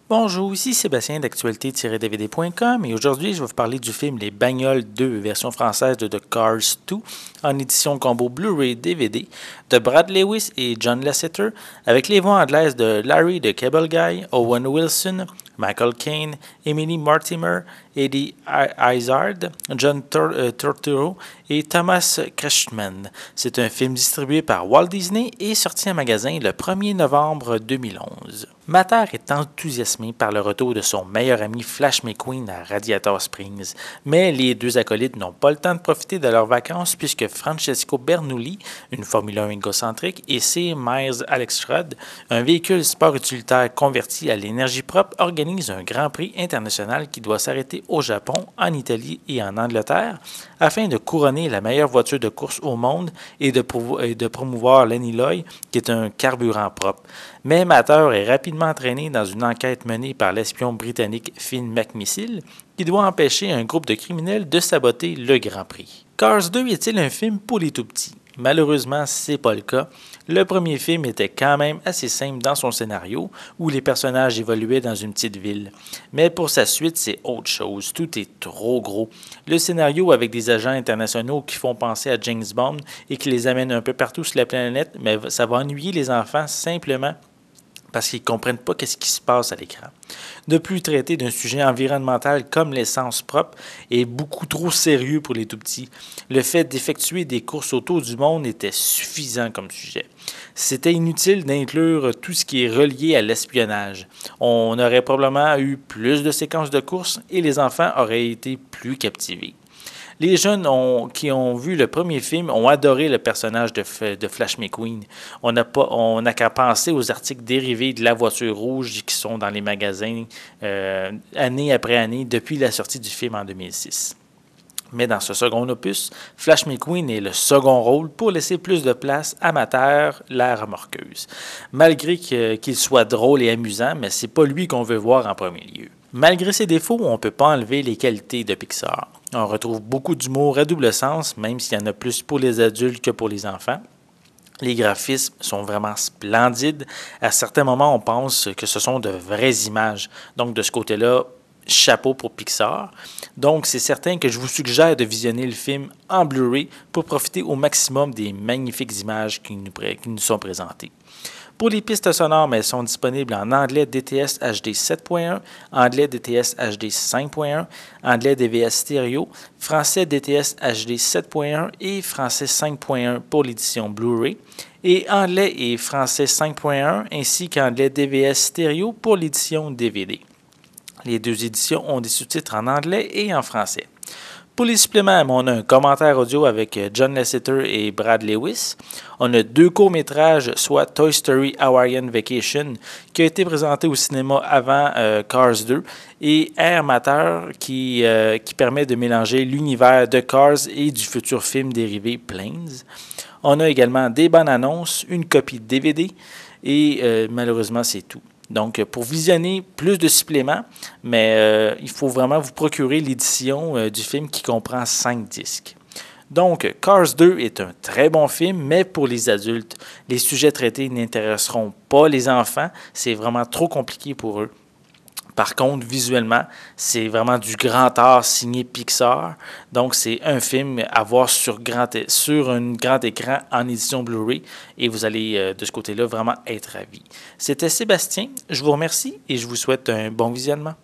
Bonjour, ici Sébastien d'actualité-dvd.com et aujourd'hui je vais vous parler du film Les Bagnoles 2, version française de The Cars 2, en édition combo Blu-ray DVD de Brad Lewis et John Lasseter, avec les voix anglaises de Larry the Cable Guy, Owen Wilson, Michael Caine, Emily Mortimer, Eddie Izzard, John Turturro et Thomas Kretschmann. C'est un film distribué par Walt Disney et sorti en magasin le 1er novembre 2011. Mater est enthousiasmé par le retour de son meilleur ami Flash McQueen à Radiator Springs, mais les deux acolytes n'ont pas le temps de profiter de leurs vacances puisque Francesco Bernoulli, une Formule 1 égocentrique, et C. Myers Alex Schroed, un véhicule sport utilitaire converti à l'énergie propre, organisent un Grand Prix international qui doit s'arrêter au Japon, en Italie et en Angleterre afin de couronner la meilleure voiture de course au monde et de promouvoir l'Aniloy, qui est un carburant propre. Mais Mater est rapidement entraîné dans une enquête menée par l'espion britannique Finn McMissile, qui doit empêcher un groupe de criminels de saboter le Grand Prix. Cars 2 est-il un film pour les tout-petits? Malheureusement, c'est pas le cas. Le premier film était quand même assez simple dans son scénario, où les personnages évoluaient dans une petite ville. Mais pour sa suite, c'est autre chose. Tout est trop gros. Le scénario avec des agents internationaux qui font penser à James Bond et qui les amènent un peu partout sur la planète, mais ça va ennuyer les enfants simplement parce qu'ils ne comprennent pas ce qui se passe à l'écran. De plus, traiter d'un sujet environnemental comme l'essence propre est beaucoup trop sérieux pour les tout-petits. Le fait d'effectuer des courses autour du monde était suffisant comme sujet. C'était inutile d'inclure tout ce qui est relié à l'espionnage. On aurait probablement eu plus de séquences de courses et les enfants auraient été plus captivés. Les jeunes qui ont vu le premier film ont adoré le personnage de Flash McQueen. On n'a qu'à penser aux articles dérivés de la voiture rouge qui sont dans les magasins année après année depuis la sortie du film en 2006. Mais dans ce second opus, Flash McQueen est le second rôle pour laisser plus de place à Mater, la remorqueuse. Malgré qu'il soit drôle et amusant, mais c'est pas lui qu'on veut voir en premier lieu. Malgré ses défauts, on ne peut pas enlever les qualités de Pixar. On retrouve beaucoup d'humour à double sens, même s'il y en a plus pour les adultes que pour les enfants. Les graphismes sont vraiment splendides. À certains moments, on pense que ce sont de vraies images. Donc, de ce côté-là, chapeau pour Pixar. Donc, c'est certain que je vous suggère de visionner le film en Blu-ray pour profiter au maximum des magnifiques images qui nous sont présentées. Pour les pistes sonores, elles sont disponibles en anglais DTS HD 7.1, anglais DTS HD 5.1, anglais DVS stéréo, français DTS HD 7.1 et français 5.1 pour l'édition Blu-ray, et anglais et français 5.1 ainsi qu'anglais DVS stéréo pour l'édition DVD. Les deux éditions ont des sous-titres en anglais et en français. Pour les suppléments, on a un commentaire audio avec John Lasseter et Brad Lewis. On a deux courts-métrages, soit Toy Story Hawaiian Vacation, qui a été présenté au cinéma avant Cars 2, et Air Matter, qui permet de mélanger l'univers de Cars et du futur film dérivé Planes. On a également des bandes annonces, une copie de DVD, et malheureusement, c'est tout. Donc, pour visionner plus de suppléments, mais il faut vraiment vous procurer l'édition du film qui comprend 5 disques. Donc, Cars 2 est un très bon film, mais pour les adultes. Les sujets traités n'intéresseront pas les enfants, c'est vraiment trop compliqué pour eux. Par contre, visuellement, c'est vraiment du grand art signé Pixar. Donc, c'est un film à voir sur un grand écran en édition Blu-ray et vous allez, de ce côté-là, vraiment être ravis. C'était Sébastien. Je vous remercie et je vous souhaite un bon visionnement.